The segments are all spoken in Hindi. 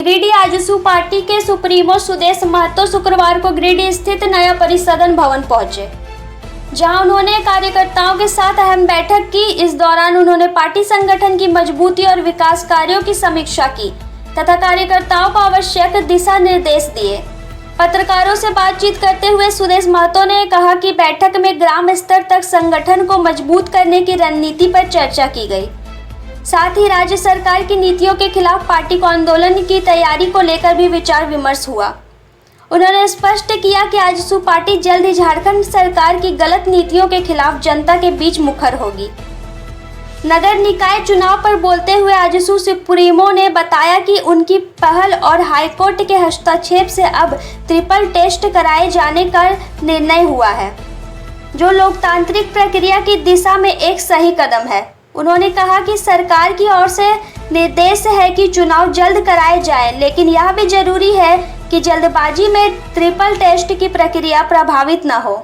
गिरिडीह आजसू पार्टी के सुप्रीमो सुदेश महतो शुक्रवार को गिरिडीह स्थित नया परिसदन भवन पहुंचे, जहां उन्होंने कार्यकर्ताओं के साथ अहम बैठक की। इस दौरान उन्होंने पार्टी संगठन की मजबूती और विकास कार्यों की समीक्षा की तथा कार्यकर्ताओं को आवश्यक दिशा निर्देश दिए। पत्रकारों से बातचीत करते हुए सुदेश महतो ने कहा कि बैठक में ग्राम स्तर तक संगठन को मजबूत करने की रणनीति पर चर्चा की गई। साथ ही राज्य सरकार की नीतियों के खिलाफ पार्टी को आंदोलन की तैयारी को लेकर भी विचार विमर्श हुआ। उन्होंने स्पष्ट किया कि आजसू पार्टी जल्द ही झारखंड सरकार की गलत नीतियों के खिलाफ जनता के बीच मुखर होगी। नगर निकाय चुनाव पर बोलते हुए आजसू सुप्रीमो ने बताया कि उनकी पहल और हाईकोर्ट के हस्तक्षेप से अब ट्रिपल टेस्ट कराए जाने का निर्णय हुआ है, जो लोकतांत्रिक प्रक्रिया की दिशा में एक सही कदम है। उन्होंने कहा कि सरकार की ओर से निर्देश है कि चुनाव जल्द कराए जाएं, लेकिन यह भी जरूरी है कि जल्दबाजी में ट्रिपल टेस्ट की प्रक्रिया प्रभावित न हो।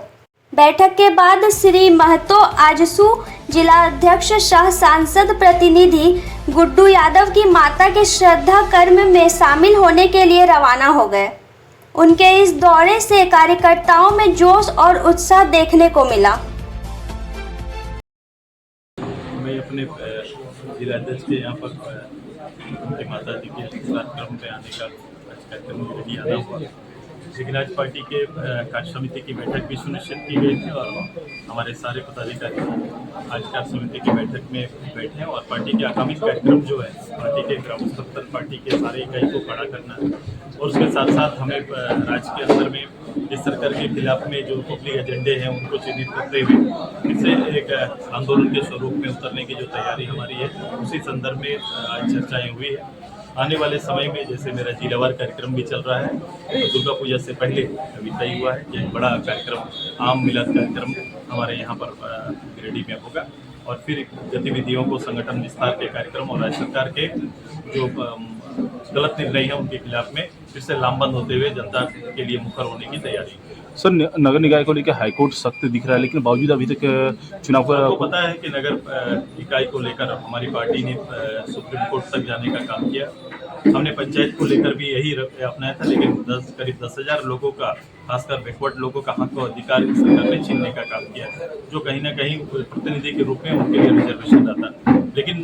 बैठक के बाद श्री महतो आजसू जिला अध्यक्ष शाह सांसद प्रतिनिधि गुड्डू यादव की माता के श्रद्धा कर्म में शामिल होने के लिए रवाना हो गए। उनके इस दौरे से कार्यकर्ताओं में जोश और उत्साह देखने को मिला। मैं अपने जिला अध्यक्ष के यहाँ पर उनकी माता जी के कार्यक्रम पे आने का कार्यक्रम में आना हुआ, लेकिन आज पार्टी के कार्य समिति की बैठक भी सुनिश्चित की गई थी और हमारे सारे पदाधिकारी आज कार्य समिति की बैठक में बैठे हैं और पार्टी के आगामी कार्यक्रम जो है पार्टी के ग्राम स्तर पर पार्टी के सारे इकाई को खड़ा करना है और उसके साथ साथ हमें राज्य के अंदर में इस सरकार के खिलाफ में जो पब्लिक एजेंडे हैं उनको चिन्हित करते हुए फिर से एक आंदोलन के स्वरूप में उतरने की जो तैयारी हमारी है उसी संदर्भ में आज चर्चाएँ हुई है। आने वाले समय में जैसे मेरा जिलावार कार्यक्रम भी चल रहा है, तो दुर्गा पूजा से पहले अभी तय हुआ है कि एक बड़ा कार्यक्रम आम मिलाद कार्यक्रम हमारे यहाँ पर गिरिडीह में होगा और फिर गतिविधियों को संगठन विस्तार के कार्यक्रम और राज्य सरकार के जो गलत निर्णय है उनके खिलाफ में फिर से लामबंद होते हुए जनता के लिए मुखर होने की तैयारी। सर, नगर निकाय को लेकर हाईकोर्ट सख्त दिख रहा है, लेकिन बावजूद अभी तक चुनाव का आपको पता है कि नगर इकाई को लेकर हमारी पार्टी ने सुप्रीम कोर्ट तक जाने का काम किया। हमने पंचायत को लेकर भी यही अपनाया था, लेकिन करीब 10,000 लोगों का, खासकर बैकवर्ड लोगों का हक और अधिकार सरकार ने छीनने का काम किया, जो कहीं ना कहीं प्रतिनिधि के रूप में उनके लिए रिजर्वेशन आता। लेकिन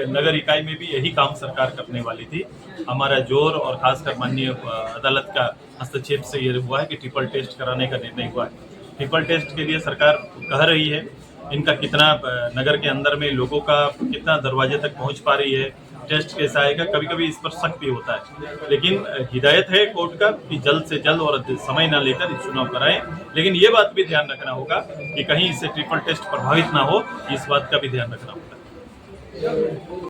नगर इकाई में भी यही काम सरकार करने वाली थी। हमारा जोर और खासकर माननीय अदालत का हस्तक्षेप से ये हुआ है कि ट्रिपल टेस्ट कराने का निर्णय हुआ है। ट्रिपल टेस्ट के लिए सरकार कह रही है, इनका कितना नगर के अंदर में लोगों का कितना दरवाजे तक पहुंच पा रही है, टेस्ट कैसा आएगा, कभी कभी इस पर शक भी होता है। लेकिन हिदायत है कोर्ट का कि जल्द से जल्द और समय ना लेकर चुनाव कराएं, लेकिन ये बात भी ध्यान रखना होगा कि कहीं इससे ट्रिपल टेस्ट प्रभावित ना हो, इस बात का भी ध्यान रखना होगा।